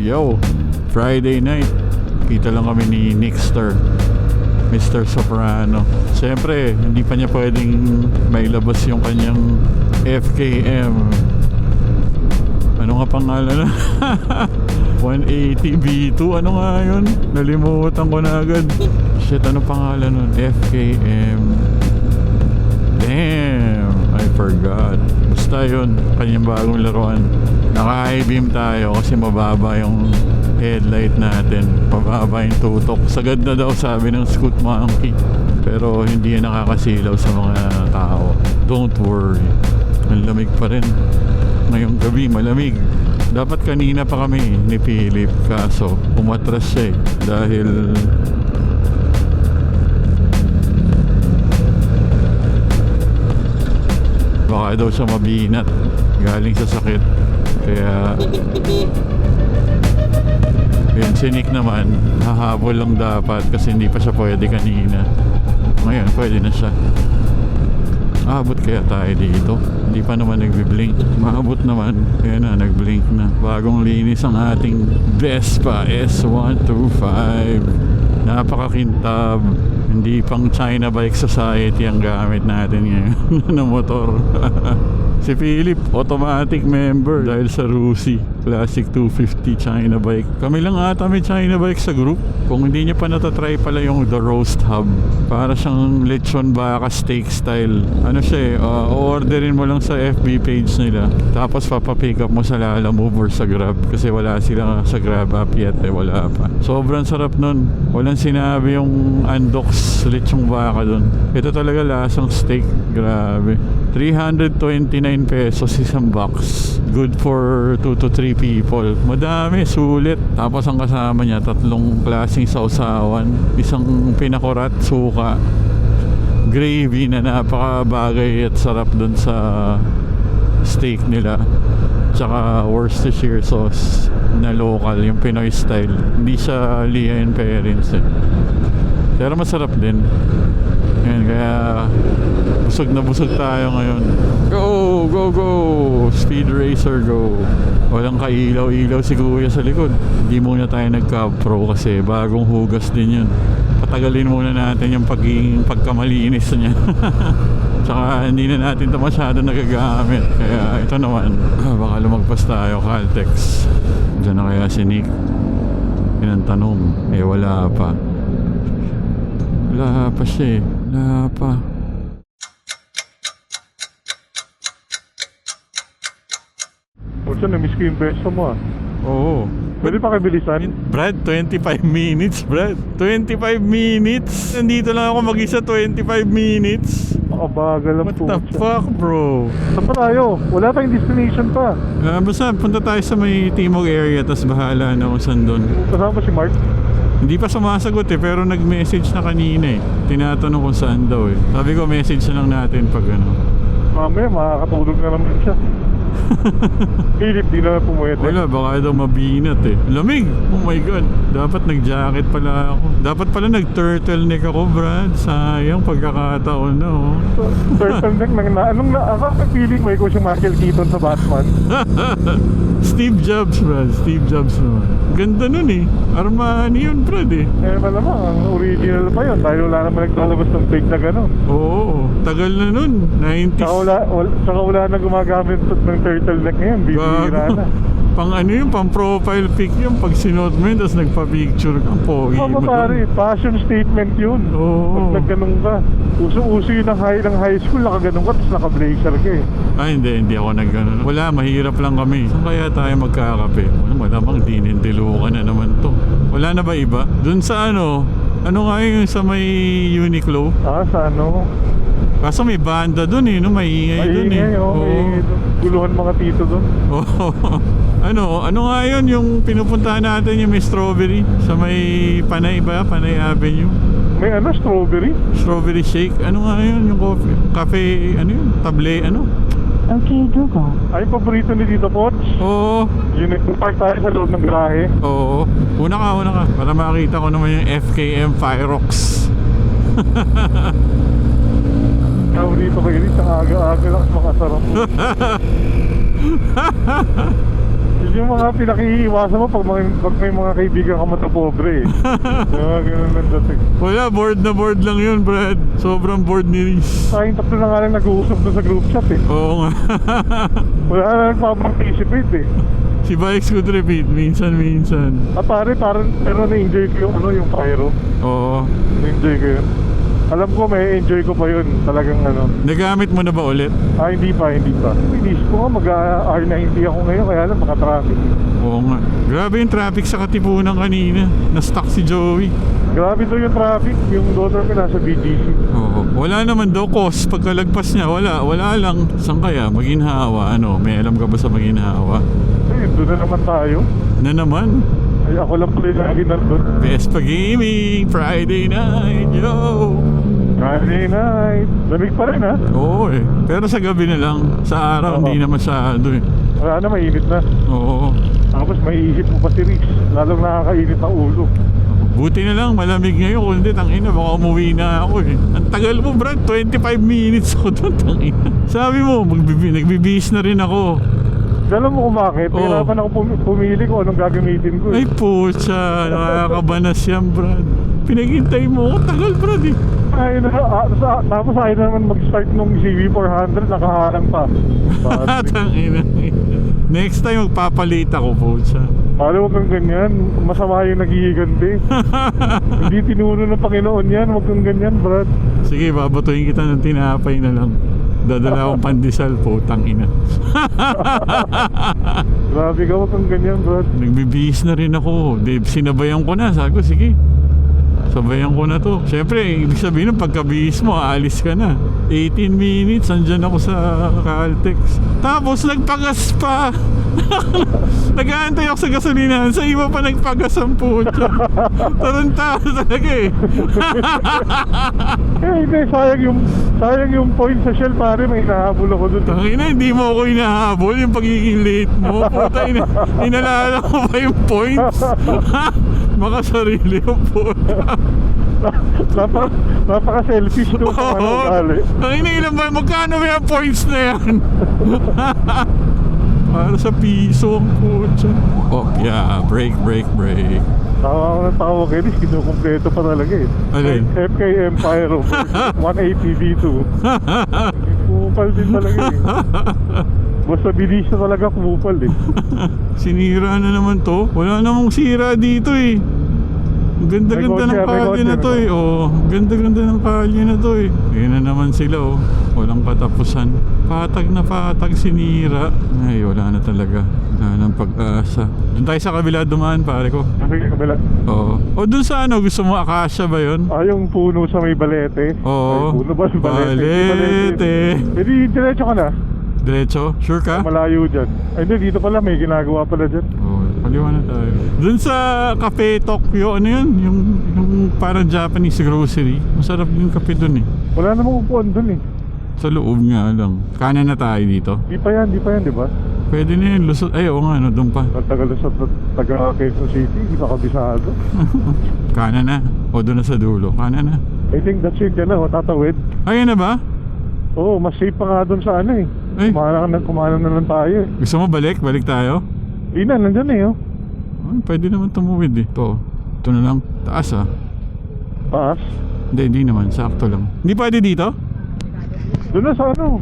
Yo, Friday night. Kita lang kami ni Nixter, Mr. Soprano. Siyempre, hindi pa niya pwedeng mailabas yung kanyang FKM. Ano nga pangalan na? 180 B2. Ano nga yun? Nalimutan ko na agad. Shit, ano pangalan nun? FKM. Damn, I forgot. Basta yun, kanyang bagong laruan. Naka-high beam tayo kasi mababa yung headlight natin. Mababa yung tutok. Sagad na daw sabi ng Scoot Monkey. Pero hindi yan nakakasilaw sa mga tao. Don't worry. Ang lamig pa rin. Ngayong gabi malamig. Dapat kanina pa kami ni Philip, kaso umatras siya dahil baka daw siya mabinat galing sa sakit. Kaya yun, si Nick naman hahabol lang dapat kasi hindi pa siya pwede kanina. Ngayon pwede na siya. Abot kaya tayo dito? Hindi pa naman nagbi-blink. Maabot naman. Kaya na, nag-blink na. Bagong linis ang ating Vespa S125. Napakakintab. Hindi pang China Bike Society ang gamit natin ngayon na motor. Si Philip, automatic member dahil sa Rusi Classic 250 China Bike. Kami lang ata may China Bike sa group. Kung hindi niya pa natatry pala yung The Roast Hub, para siyang lechon baka steak style. Ano siya orderin mo lang sa FB page nila, tapos papapick up mo sa Lala Move or sa Grab, kasi wala sila sa Grab app yet wala pa. Sobrang sarap nun. Walang sinabi yung Andox lechong baka dun. Ito talaga lasang steak. Grabe. 329 pesos isang box. Good for 2 to 3 people. Madami, sulit. Tapos ang kasama niya, 3 klaseng sausawan. Isang pinakurat, suka, gravy na napakabagay at sarap dun sa steak nila. Tsaka Worcestershire sauce na local, yung Pinoy style. Hindi siya Lia and Parents pero masarap din. Yan, kaya busog tayo ngayon. Go, go, go! Speed racer, go! Walang kailaw-ilaw si Kuya sa likod. Hindi muna tayo nag-Cab Pro kasi bagong hugas din yun. Patagalin muna natin yung pagkamalinis niya. Tsaka hindi na natin ito masyado nagagamit. Kaya ito naman, baka lumagpas tayo, Caltex. Diyan na kaya si Nick. Pinantanong, wala pa. Wala pa siya wala pa. O siya, na-miss ko yung beso mo Oo. Pwede pa kabilisan? Brad, 25 minutes, Brad. 25 minutes. Nandito lang ako mag-isa 25 minutes. Makabagal lang po. What the fuck, bro? Saan pa tayo? Wala tayong destination pa. Basta, punta tayo sa may Timog area, tas bahala na kung saan doon. Kasama si Mark? Hindi pa sumasagot pero nag-message na kanina Tinatanong kung saan daw Sabi ko, message na lang natin pag ano. Mamaya, makakatulog na naman siya. Philip, di na pumuwete. Wala, baka daw mabinat Lamig! Oh my God. Dapat nag-jacket pala ako. Dapat pala nag-turtleneck ako, Brad. Sayang, pagkakataon na Turtleneck ako feeling mo ikaw siyang Michael Keaton sa Batman. Steve Jobs, Brad. Steve Jobs naman. Ganda nun Armani yun, Brad Malamang, ang original pa yun. Dahil wala naman naglalabas ng fake na gano'n. Oo, tagal na nun. 90s. Saka wala na gumagamit ng turtleneck ngayon. Bibira na. Pang pang profile pic yun. Pag sinuot mo yun, tapos nagpa-picture ka. Pogi mo pare, fashion statement yun. Oo. Pag nagganong ka. Uso-uso yun ng high school, nakaganong ka, tapos naka-blazer ka hindi ako nagganon. Wala, mahirap lang kami. Saan kaya tayo magkakape? Malamang dinindilukan na naman to. Wala na ba iba? Dun sa ano nga yung sa may Uniqlo? Sa ano? Kaso may banda dun maingay dun Maingay, guluhan mga tito dun. Ano nga yun yung pinupuntahan natin yung may strawberry sa may Panay ba? Panay Avenue. May strawberry? Strawberry shake. Ano nga yun yung coffee? Cafe, table, Okay, Google. Ay, paborito ni Tito Poch? Oo. Yun, park tayo sa loob ng garahe. Oo. Una ka. Para makita ko naman yung FKM Firerox. Paborito ko yun, isang aga-aga lang makasarap. Yun yung mga pinakiiwasan mo pag may mga kaibigan ka matapobre eh. Yung mga ganun lang dating. Wala, bored na bored lang yun, Brad. Sobrang bored ni Riz. Tayong tatlo na nga lang nag-uusap doon sa group chat eh. Oo nga. Wala na nagpaparticipate eh. Si Bikes could repeat, minsan. At pare, parang pero na-enjoy ko yung yung pyro. Oo. Na-enjoy ko yun. Alam ko may enjoy ko pa yun. Talagang Nagamit mo na ba ulit? hindi pa. Inisip ko nga mag-R90 ako ngayon kaya lang maka-traffic. Oo nga. Grabe yung traffic sa Katipunan kanina. Na-stuck si Joey. Grabe to yung traffic. Yung daughter ko nasa BGC. Oo. Wala naman daw cost. Pagkalagpas niya, wala lang. Saan kaya? Maginhawa. May alam ka ba sa Maginhawa? Eh, doon na naman tayo. Na naman. Ay, ako lang pala yung lagi nandun. Vespa Gaming, Friday night, yo! Friday night. Lamig pa rin ha. Oo eh. Pero sa gabi na lang. Sa araw, Oo. hindi na masyado eh. Wala na, mainit na. Oo. Tapos maiisip mo pa si Rich. Lalong nakakainit ang ulo. Buti na lang, malamig ngayon. Kundi, tangina, baka umuwi na ako eh. Ang tagal mo, Brad. 25 minutes ako doon, tangina. Sabi mo, nagbibihis na rin ako. Alam mo kung bakit? Oo. Hirapan ako pumili ko anong gagamitin ko Ay, eh. pucha. Nakakabanas yan, Brad. Pinaghintay mo. Tagal, Brad eh. Tapos ayaw na naman mag-start nung CV400. Nakaharang pa. Tangina. Next time, magpapalit ako, pucha. Alam mo kang ganyan. Masama yung naghihiganti. Hindi tinuno ng Panginoon yan. Huwag kang ganyan, Brad. Sige, babatuhin kita ng tinapay na lang. Dadala akong pandesal, putang ina. Grabe ka, huwag kang ganyan, Brad. Nagbibihis na rin ako. Sinabayan ko na. Sabi ko, sige. Sabayan ko na to. Siyempre, ibig sabihin ng pagkabihis mo, aalis ka na. 18 minutes, andyan ako sa Caltex. Tapos, nagpagas pa. Nag-aantay ako sa gasolinahan. Sa iba pa nagpagas ang puta. Tarantado talaga eh. Hindi, sayang yung point sa Shell, pare. May nahabol ako dun. Tangina, hindi mo ako inahabol yung pagiging late mo. Puta, inalala ko pa yung points. Makasarili yung puta. Napaka-selfish to kung ano ugali. Tangina, ilan ba? Magkano ba yung points na yan? Para sa piso ang puta. Oh, yeah. Break. Tawa ako ng tawa kay Liz, kinukumpleto pa talaga eh. Alin? FK Empire over 180 V2. Kumupal din talaga eh. Basta bilis na talaga kumupal eh. Sinira na naman to. Wala namang sira dito eh. Ang ganda-ganda ng kalye na to eh. Oh, ganda-ganda ng kalye na to eh. Ayun na naman sila oh. Walang katapusan. Patag na patag sinira. Ay, wala na talaga. Wala nang pag-asa. Doon tayo sa kabila dumaan, pare ko. Sige, kabila. Oo. O doon sa ano, gusto mo akasya ba yun? Yung puno sa may balete. Oo. Ay, puno ba? Balete. Hindi, diretso ka na. Diretso? Sure ka? Malayo dyan. Ay, hindi, dito pala. May ginagawa pala dyan. Oo, kaliwa na tayo. Doon sa Cafe Tokyo, ano yun? Yung parang Japanese grocery. Masarap yung kape doon eh. Wala namang upuan dun eh. Sa loob nga lang. Kanan na tayo dito. Di pa yan, di ba? Pwede na yun. Lusot. Ay, oo nga, no, doon pa. Taga-Lusot, taga Quezon City. Hindi ka kabisado. Kanan na. O doon na sa dulo. Kanan na. I think that's it yan na. Tatawid. Ayun na ba? Oo, mas safe pa nga doon sa ano eh. Ay. Kumanan na lang tayo eh. Gusto mo balik? Balik tayo? Di na, nandyan eh oh. Ay, pwede naman tumuwid eh. Ito na lang. Taas ah. Taas. Hindi naman. Sakto lang. Hindi pwede dito? Doon na sa ano.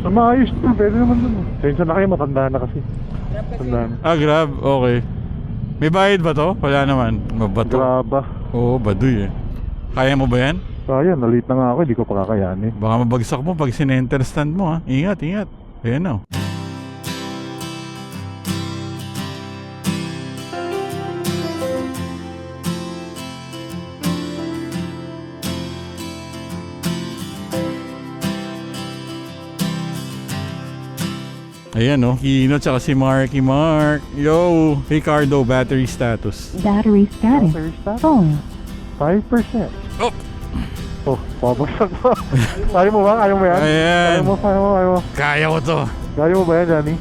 Sa maayos to, pwede naman doon. Sensya na kayo, matanda na kasi. Matanda na. Ah, Grab. Okay. May bayad ba to? Wala naman. Mabato. Graba. Oo, baduy eh. Kaya mo ba yan? Kaya, nalit na nga ako, hindi ko pa kakayanin. Baka mabagsak mo pag sinenter stand mo ha. Ingat. Ayan o. Ayan o. Kino tsaka si Marky Mark. Yo! Ricardo, battery status. Battery status. Full. 5%. Oh! Oh, pabagsak pa. Kaya mo ba? Kaya mo yan? Ayan. Kaya mo. Kaya ko to. Kaya mo ba yan, Johnny?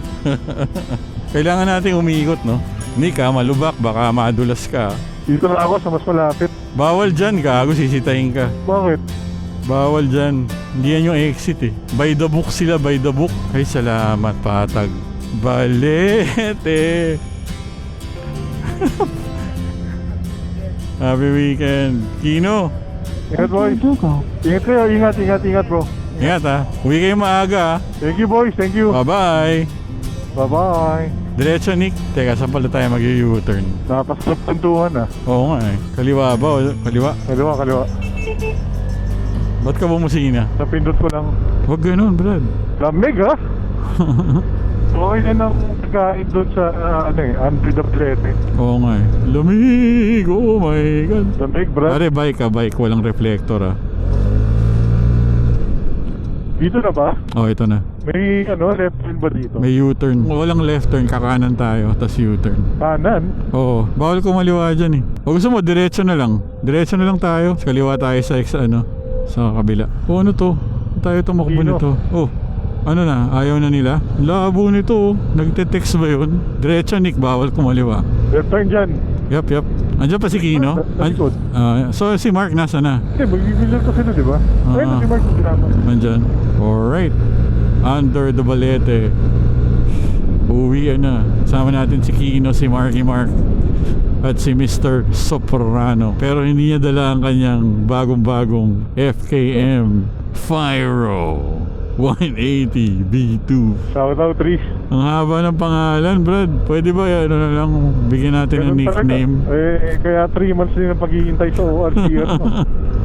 Kailangan natin umiikot, no? Hindi ka malubak, baka madulas ka. Dito na ako sa mas malapit. Bawal dyan, gago, sisitahin ka. Bakit? Bawal dyan. Hindi yan yung exit eh. By the book sila, by the book. Ay, salamat, patag. Balete. Happy weekend. Kino. Ingat boys. Google. Ingat kayo, ingat bro. Ingat ha. Uwi kayo maaga ha. Thank you boys, thank you. Bye-bye. Bye-bye. Diretso Nick. Teka, saan pala tayo mag-u-turn? Napasarap tuntuhan ah. Oo nga eh. Kaliwa ba? O kaliwa? Kaliwa. Ba't ka bumusina? Napindot ko lang. Huwag ganun, Brad. Lamig ah. Okay na nang pagkain doon sa Andre the Plete. Oo nga eh. Lamig! Oh my God. Lamig bro. Pare, bike ka, bike. Walang reflector ah. Dito na ba? Oh, ito na. May left turn ba dito? May U-turn. Walang left turn, kakanan tayo, tas U-turn. Kanan? Oo, bawal kumaliwa dyan eh. O gusto mo, diretso na lang. Diretso na lang tayo. Kaliwa tayo sa sa kabila. O ano to? Tayo tumakbo Sino? nito. Oh, ano na? Ayaw na nila? Labo nito oh. Nagte-text ba yun? Diretso Nick, bawal kumaliwa. Left turn dyan. Yup. Andiyan pa si Kino? Sa likod. So si Mark nasa na? Hindi, magbibilang ko sila, di ba? Ayun, si Mark drama. Nandyan. Alright. Under the Balete. Uwi na. Sama natin si Kino, si Marky Mark at si Mr. Soprano. Pero hindi niya dala ang kanyang bagong-bagong FKM Fyro 180 B2. Shout out, Tris. Ang haba ng pangalan, Brad. Pwede ba na lang bigyan natin ng Ganun talaga. nickname? Kaya 3 months din ang paghihintay sa ORCR.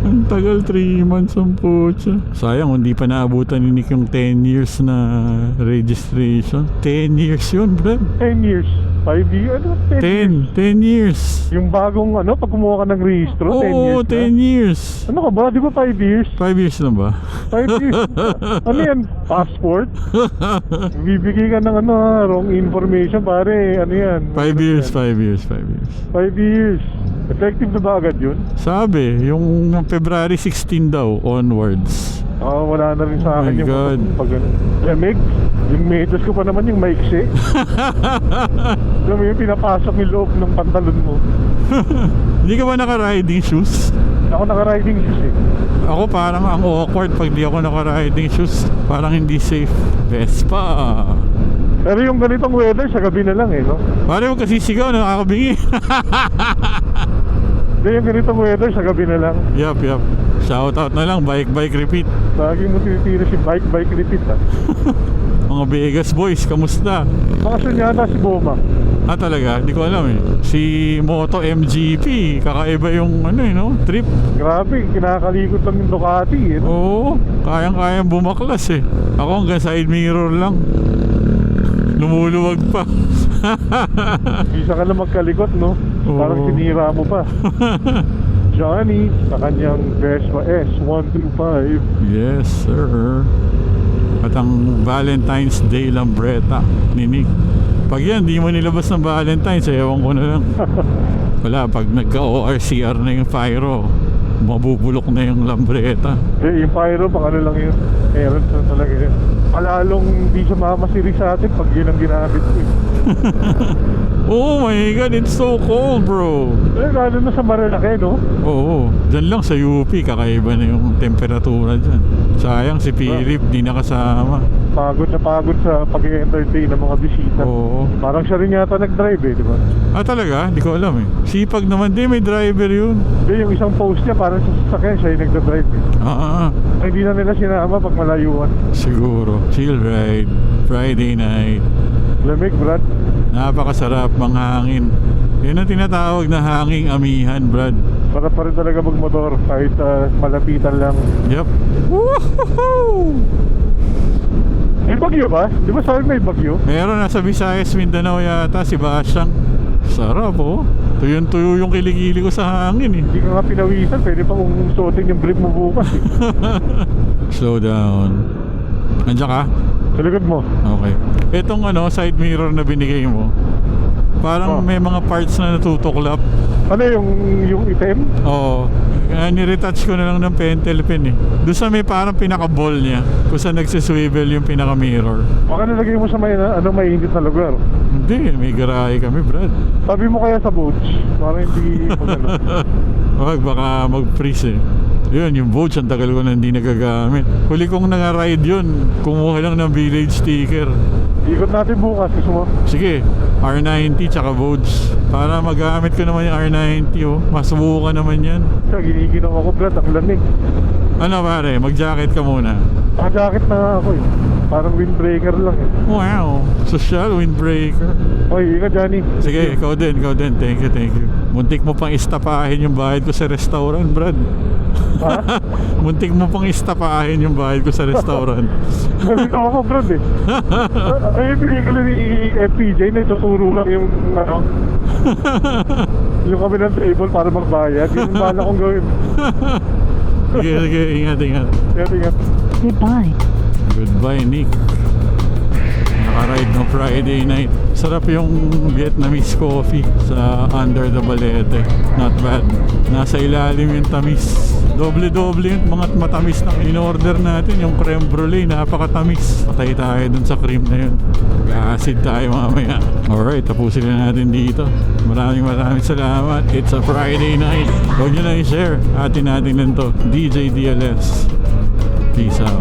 Ang tagal, 3 months ang putya. Sayang, hindi pa naabutan ni Nick yung 10 years na registration. 10 years yun, Brad. 10 years. 5 years? 10 years? 10 years. Yung bagong pag kumuha ka ng rehistro, 10 years Oo, na. 10 years. Ano ka ba? Di ba 5 years? 5 years lang ba? 5 years. Ano yan? Passport? Bibigay ka ng wrong information, pare. Ano yan? 5 years, 5 years, 5 years. 5 years. Effective na ba agad yun? Sabi, yung February 16 daw, onwards. Wala na rin sa Oh akin my yung God. lamig. Yung medyas ko pa naman yung maiksi. Alam mo yung pinapasok yung loob ng pantalon mo. Hindi ka ba naka-riding shoes? Ako naka-riding shoes eh. Ako parang ang awkward pag di ako naka-riding shoes. Parang hindi safe. Vespa. Pero yung ganitong weather, sa gabi na lang eh, no? Pare mo kasi sigaw, nakakabingi. Hindi, yung ganitong weather, sa gabi na lang. Yup. Shout out na lang, bike repeat. Lagi mo tinitira si bike repeat ah. Mga Vegas boys, kamusta? Bakasyon yata si Boma. Ah talaga, hindi ko alam eh. Si Moto MGP, kakaiba yung trip. Grabe, kinakalikot lang yung Ducati eh, no? Oo, kayang-kayang bumaklas eh. Ako hanggang side mirror lang. Lumuluwag pa. Isa ka na magkalikot, no? Oo. Parang sinira mo pa. Johnny, sa kanyang Vespa S125. Yes sir. At ang Valentine's Day Lambretta ni Nick. Pag yan, di mo nilabas ng Valentine's, ewan ko na lang. Wala, pag nagka-ORCR na yung Fyro, mabubulok na yung Lambretta. Yung Pyro, baka lang yun. Meron na talaga yun. Palalong hindi siya mamasiri sa atin pag yun ang ginamit ko eh. Oh my God, it's so cold bro. Lalo na sa Marilaki, no? Oo, dyan lang sa UP, kakaiba na yung temperatura dyan. Sayang si Philip, di nakasama. Pagod na pagod sa pag-entertain ng mga bisita. Oo. Parang siya rin yata nag-drive eh, di ba? Ah talaga? Di ko alam eh. Sipag naman din, may driver yun. Hindi, yung isang post niya parang sa sasakyan siya yung nagda-drive eh. Ay, hindi na nila sinama pag malayuan. Siguro. Chill ride, Friday night. Lamig, Brad. Napakasarap, manghangin. Yun ang tinatawag na hanging amihan, Brad. Para pa rin talaga magmotor kahit malapitan lang. Yep. Woohoo! May bagyo ba? Di ba sabi may bagyo? Meron nasa Visayas, Mindanao yata, si Basyang. Sarap oh. Tuyo-tuyo yung kilikili ko sa hangin eh. Hindi ka nga pinawisan, pwede pa kung suotin yung brief mo bukas eh. Slow down. Nandiyan ka? Sa likod mo. Okay. Etong side mirror na binigay mo, parang Oh. may mga parts na natutuklap. Ano yung item? Oo. Niretouch ko na lang ng pentel pen eh. Doon sa may parang pinaka-ball niya, kung saan nagsiswivel yung pinaka-mirror. Baka nilagay mo sa may init na lugar. Hindi, may garahe kami, Brad. Sabi mo kaya sa boats, para hindi magano. Wag, baka mag-freeze eh. Yun, yung boats, ang tagal ko na hindi nagagamit. Huli kong nanga-ride yun, kumuha lang ng village sticker. Ikot natin bukas. Gusto mo? Sige, R90 tsaka Vodes. Para magamit ko naman yung R90 oh. Masubukan naman yan. Sa giniginom ako, Brad. Ang lamig. Ano pare, mag-jacket ka muna. Naka-jacket na nga ako eh. Parang windbreaker lang eh. Wow, social windbreaker. Oy, ingat Johnny. Sige, ikaw din. Thank you. Muntik mo pang istapahin yung bayad ko sa restaurant, Brad. Ha? Muntik mo pang istapahin yung bayad ko sa restaurant. Nalito ako, Brad eh. Ay, pinigil ni FPJ na ituturo lang yung ano. Yung kami ng table para magbayad. Yung bala kong gawin. Sige, ingat. Ingat. Goodbye. Goodbye, Nick. Naka-ride ng Friday night. Sarap yung Vietnamese coffee sa Under the Balete. Not bad. Nasa ilalim yung tamis. Doble-doble yung mga matamis na in-order natin. Yung creme brulee, napakatamis. Patay tayo dun sa cream na yun. Acid tayo mamaya. Alright, tapusin na natin dito. Maraming salamat. It's a Friday night. Huwag nyo na i-share. Atin natin lang to. DJ DLS. Peace out.